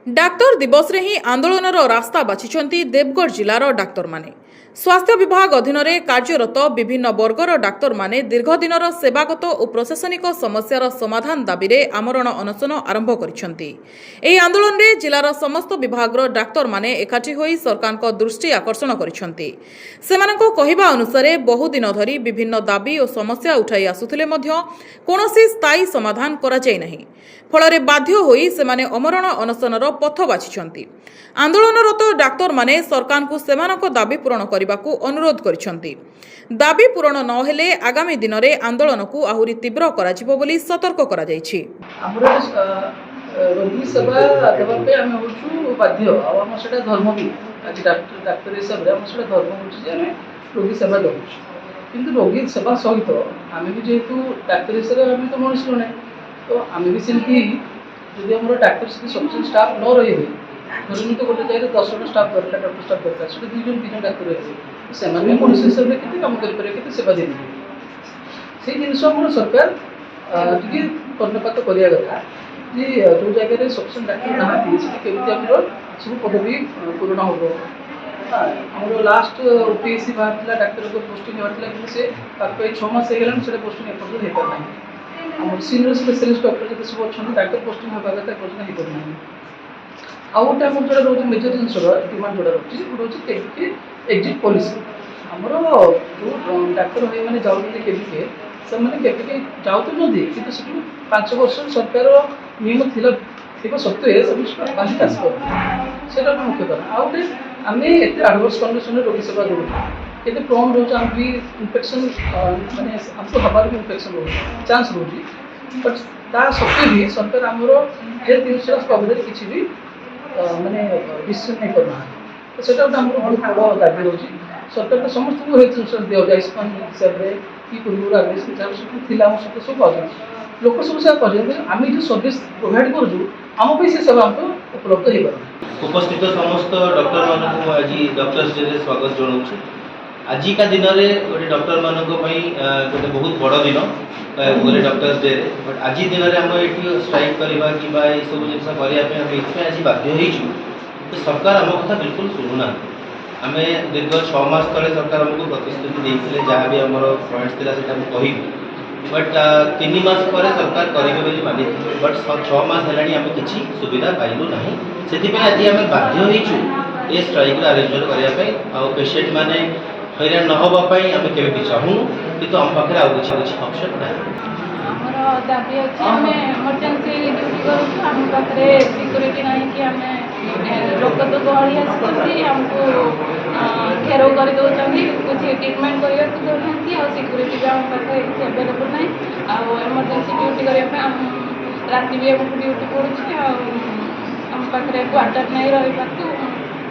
Doctor दिवस रे ही आंदोलनर रास्ता बाछिछंती देवगढ़ जिलार डाक्तर माने। स्वास्थ्य विभाग अधीन कार्यरत विभिन्न वर्गर डाक्तर माने दीर्घ दिनर सेवागत और प्रशासनिक समस्यार समाधान दाबी रे आमरण अनशन आरंभ करिसंती। एही आंदोलन रे जिलार समस्त विभागर डाक्तर माने एकाठी होई सरकार को दृष्टि आकर्षण करिसंती। सेमानको कहिबा अनुसार बहुदिन धरी विभिन्न दाबी और समस्या उठाई आसुथिले मध्य कोनोसी स्थायी समाधान करा जाय नाही। फलरे बाध्य होई सेमाने अमरण अनशनर पथ बाछिछंती। आंदोलनरत डाक्तर माने सरकार को सेमानक दाबी पूरण करबाकू अनुरोध करिसंती। दाबी पूरण न हेले आगामी दिन में आंदोलन को आहुरी तीव्र कराजिबो बोली सतर्क करा जायछि। हमर रोगी सेवा देबा पे हम होछु बाध्य आ हम सेटा धर्म भी आज डाक्टर हिसाब रे हम सेटा धर्म होछु जे हम रोगी सेवा दउ। किंतु रोगी सेवा सहित आमे भी जेहेतु डाक्टर हिसाब रे हम तो मनुष्य नै तो आमे भी सेमती जदि हमर डाक्टर से सफिशिएंट स्टाफ न रही धरनी तो गोटे जगह 10 जन स्टाफ दरकार डॉक्टर स्टाफ दरकार से 2 जन 3 जन डाक्टर रहे से माने मनुष्य हिसाब रे केते काम करि पारे केते सेवा दे से जिनस हमर सरकार टिके कर्णपात करिया कथा जे जो जगह रे सफिशिएंट डाक्टर ना थी से केमिति हमर सब पदवी पूर्ण होबो। हमर लास्ट ओपीएससी बाहरला डाक्टर को पोस्टिंग बाहरला कि से ताके 6 मास हे गेलन से पोस्टिंग एपो हे पर नाही। हमर सीनियर स्पेशलिस्ट डॉक्टर जते सब अछन डाक्टर पोस्टिंग होबा कथा पोस्टिंग हे पर नाही। आउ गोटे आम जो रोज मेजर जिनस डिमांड जोड़ा रही रोज के एग्जिट पॉलिसी आमर जो डाक्तर भाई मैंने जाऊँगी केविके से केविके जाऊँगी कि 5 वर्ष सरकार नियम थी सत्वे बाधित आसपा मुख्य कारण आउ गए आम एत आडवर्स कंडीशन रोगी सेवा दूँ केते प्रोन रोज आम भी इन्फेक्शन माने हमको हबार भी इन्फेक्शन रोज चांस रोज बट ता सत्वे भी सरकार आमर हेल्थ इन्शुरांस कवरेज किसी भी माने डिसीजन नहीं करना तो सेटा हमर बहुत बड़ दाबी रोची सरकार तो समस्त को हेल्थ इन्शुरेंस दिया जाय आयुष्मान हिसाब रे कि पूर्व आगे से चार सब थिला हम सब कर लोक सब से कर आम जो सर्विस प्रोवाइड करू आम पे से सेवा हमको उपलब्ध हे पार। उपस्थित समस्त डॉक्टर मानक आज डॉक्टर्स डे स्वागत जनाऊँ। आज का दिन में गोटे डॉक्टर मानक गोटे बहुत बड़ दिन बोले डॉक्टर्स डे बट आज दिन में आम ये स्ट्राइक करवा कि सब जिन करने आज बाध्य हो सरकार आम कथा बिल्कुल शुणुना। आम दीर्घ 6 मास तले सरकार आमको प्रतिश्रुति देते जहाँ भी आम पॉइंट्स थी से कह बट 3 मास पर सरकार करेंगे मानी बट 6 मास है आम किसी सुविधा पाइलु ना से आज आम बाध्य हो स्ट्राइक आयोजन करने पेसेंट मैंने हैरान न होगापी आम के चाहूँ कि आम पाखे आगे किसी ऑप्शन ना आमर दाबी अच्छे आम इमरजेंसी ड्यूटी करूँ आम पाखे सिक्यूरीटी ना कि आम लोक तो गहली आमको घेराव कर दौरान कुछ ट्रिटमेंट करने को दौना आ सिक्यूरीटी भी आम पाखे अवेलेबल ना आमरजेंसी ड्यूटी करने राति भी आमको ड्यूटी पड़ू आम पाखे क्वार्टर नहीं रहा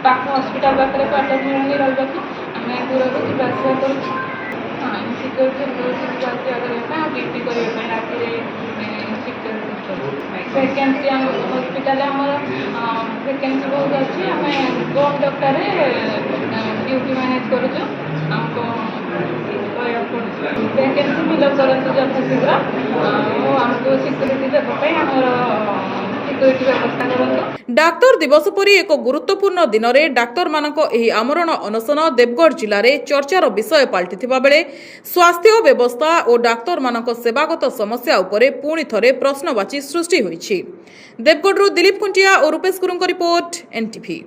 पाख हस्पिटाल पाखे क्वार्टर नहीं रहा आम दूर को जावा कर सिक्यूरीटी जावा करने ड्यूटी करने राति वैकेंसी हस्पिटाल वैकेंसी बहुत अच्छी आम कम डॉक्टर ड्यूटी मैनेज करूँ वैकेंसी फिलअप करूँ यथाशीघ्र आमको सिक्यूरीटी देवाई आम सिक्यूरीटी व्यवस्था करूँ। डाक्तर दिवस परी एक गुरुत्वपूर्ण दिन में डाक्तर मानक एही आमरण अनशन देवगढ़ जिले में चर्चार विषय पलटिथिबा बेले स्वास्थ्य व्यवस्था और डाक्तर मानक सेवागत समस्या उपरे पुणी थरे प्रश्नवाची सृष्टि होईछि। देवगढ़ दिलीप कुंटिया और रूपेश गुरुंग रिपोर्ट एनटीवी।